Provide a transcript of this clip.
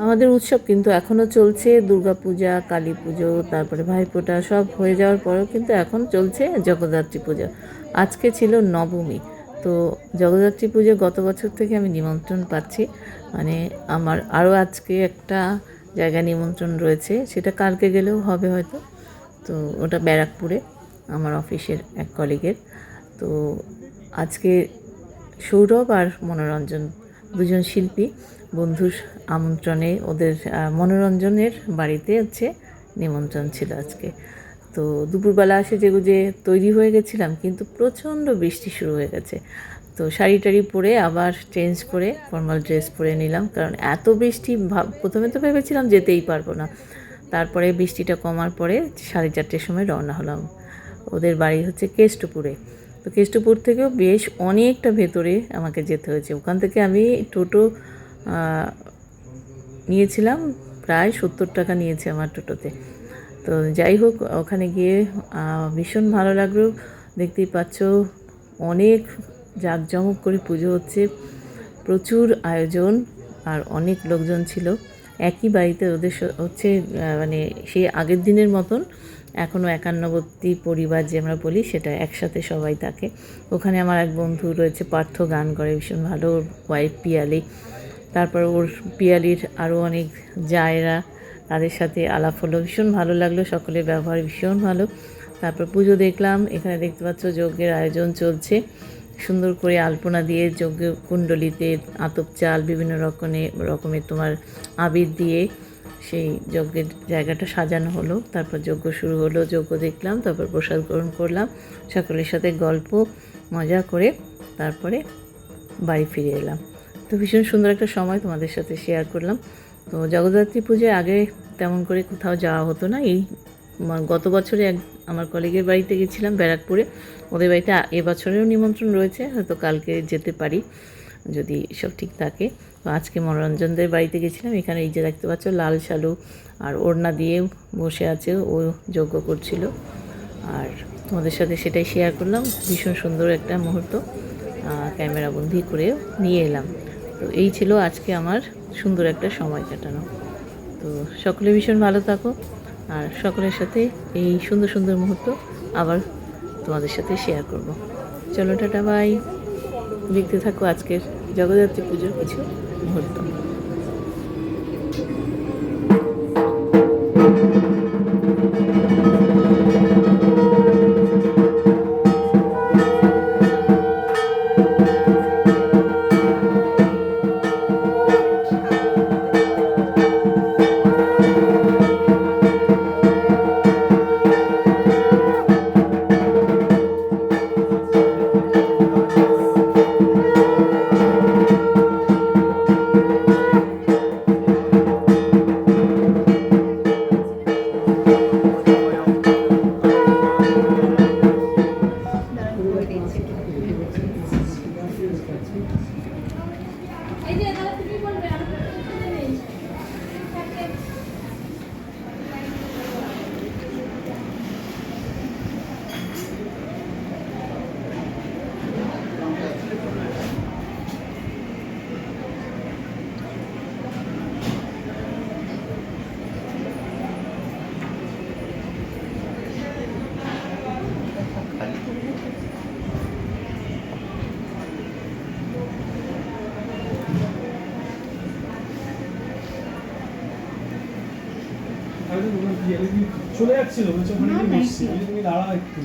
আমাদের উৎসব কিন্তু এখনও চলছে, দুর্গাপূজা, কালী পুজো, তারপরে ভাইফোঁটা সব হয়ে যাওয়ার পরেও কিন্তু এখন চলছে জগদ্ধাত্রী পুজো। আজকে ছিল নবমী। তো জগদ্ধাত্রী পুজো গত বছর থেকে আমি নিমন্ত্রণ পাচ্ছি, মানে আমার আরও আজকে একটা জায়গায় নিমন্ত্রণ রয়েছে, সেটা কালকে গেলেও হবে হয়তো। তো ওটা ব্যারাকপুরে আমার অফিসের এক কলিগের। তো আজকে সৌরভ আর মনোরঞ্জন দুজন শিল্পী বন্ধুর আমন্ত্রণে ওদের মনোরঞ্জনের বাড়িতে হচ্ছে নিমন্ত্রণ ছিল আজকে। তো দুপুরবেলা সেজেগুজে তৈরি হয়ে গেছিলাম, কিন্তু প্রচণ্ড বৃষ্টি শুরু হয়ে গেছে। তো শাড়ি টাড়ি পরে আবার চেঞ্জ করে ফর্মাল ড্রেস পরে নিলাম, কারণ এত বৃষ্টি প্রথমে তো ভেবেছিলাম যেতেই পারবো না। তারপরে বৃষ্টিটা কমার পরে 4:30টার সময় রওনা হলাম। ওদের বাড়ি হচ্ছে কেষ্টপুরে। তো কেষ্টপুর থেকেও বেশ অনেকটা ভেতরে আমাকে যেতে হয়েছে। ওখান থেকে আমি টোটো নিয়েছিলাম, প্রায় 70 টাকা নিয়েছে আমার টোটোতে। তো যাই হোক, ওখানে গিয়ে ভীষণ ভালো লাগলো। দেখতেই পাচ্ছ অনেক জাঁকজমক করে পুজো হচ্ছে, প্রচুর আয়োজন আর অনেক লোকজন ছিল। একই বাড়িতে ওদের হচ্ছে মানে সেই আগের দিনের মতন এখনও একান্নবর্তী পরিবার যে আমরা বলি, সেটা একসাথে সবাই থাকে। ওখানে আমার এক বন্ধু রয়েছে, পার্থ, গান করে ভীষণ ভালো, ওর ওয়াইফ পিয়ালি, তারপর ওর পিয়ালির আরও অনেক জায়েরা, তাদের সাথে আলাপ হলো, ভীষণ ভালো লাগলো, সকলের ব্যবহার ভীষণ ভালো। তারপর পুজো দেখলাম। এখানে দেখতে পাচ্ছ যজ্ঞের আয়োজন চলছে, সুন্দর করে আলপনা দিয়ে যজ্ঞ কুণ্ডলিতে আতপ চাল বিভিন্ন রকমের তোমার আবির দিয়ে সেই যজ্ঞের জায়গাটা সাজানো হলো। তারপর যজ্ঞ শুরু হলো, যজ্ঞ দেখলাম, তারপর প্রসাদ গ্রহণ করলাম, সকলের সাথে গল্প মজা করে তারপরে বাড়ি ফিরে এলাম। তো ভীষণ সুন্দর একটা সময় তোমাদের সাথে শেয়ার করলাম। তো জগদ্ধাত্রী পুজোয় আগে তেমন করে কোথাও যাওয়া হতো না। এই গত বছরে আমার কলিগের বাড়িতে গেছিলাম ব্যারাকপুরে, ওদের বাড়িতে এবছরেও নিমন্ত্রণ রয়েছে, হয়তো কালকে যেতে পারি যদি সব ঠিক থাকে। তো আজকে মনোরঞ্জনদের বাড়িতে গেছিলাম। এখানে এই যে দেখতে পাচ্ছ লাল শালু আর ওড়না দিয়ে বসে আছে, ও যজ্ঞ করছিল, আর তোমাদের সাথে সেটাই শেয়ার করলাম। ভীষণ সুন্দর একটা মুহূর্ত ক্যামেরাবন্দি করে নিয়ে এলাম। তো এই ছিল আজকে আমার সুন্দর একটা সময় কাটানো। তো সকলে ভীষণ ভালো থাকো, আর সকলের সাথে এই সুন্দর সুন্দর মুহূর্ত আবার তোমাদের সাথে শেয়ার করব। চলো, টাটা, বাই। দেখতে থাকো আজকের জগদ্ধাত্রী পুজোর কিছু মুহূর্ত। চলে যাচ্ছিল, বলছে ওখানে গিয়ে বসছি, তুমি দাঁড়াও একটু।